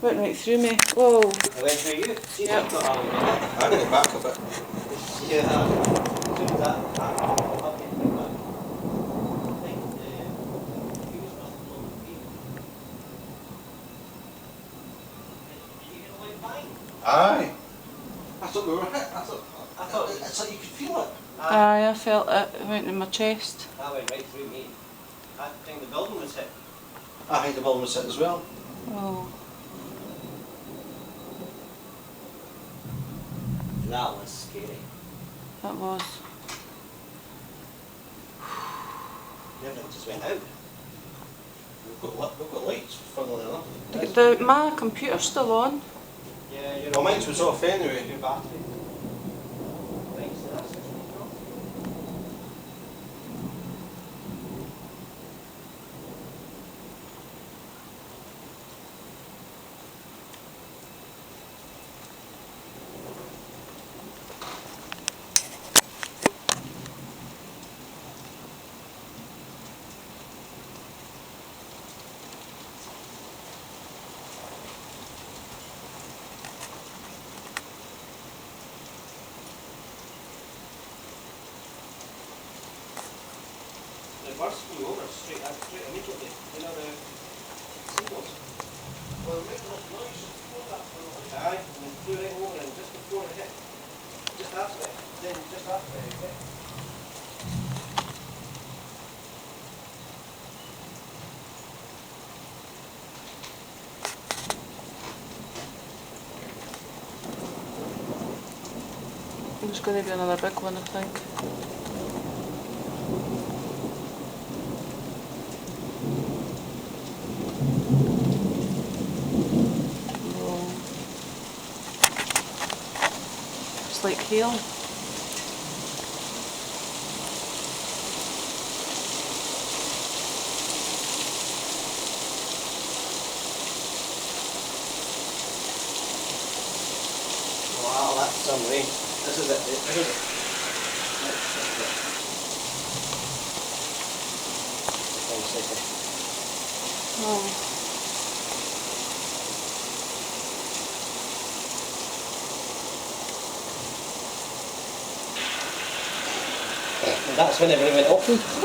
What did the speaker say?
Went right through me. Whoa. I went through you. See, Yep. I've got how we did it. I got it back a bit. Yeah. As soon as that happened, I'll get it back. I think he was must have blown the beam. Did you get away fine? Aye. I thought we were hit. I thought It's like you could feel it. Aye, I felt it. It went in my chest. That went right through me. I think the building was hit. I think the ball was hit as well. Oh. That was scary. That was. Everything just went out. We've got lights, funnily enough. My computer's still on. Yeah, you're Well, mine was off anyway. your battery. Thanks to that system. The birds flew over straight immediately. You know the seagulls? Well, we're making enough noise before that. Aye, and they flew right over and just before it hit. Just after it. Then just after it hit. There's going to be another big one, I think. Whoa. It's like hail. Wow, that's some rain. This is it. This is it. Oh. And that's when everything went off.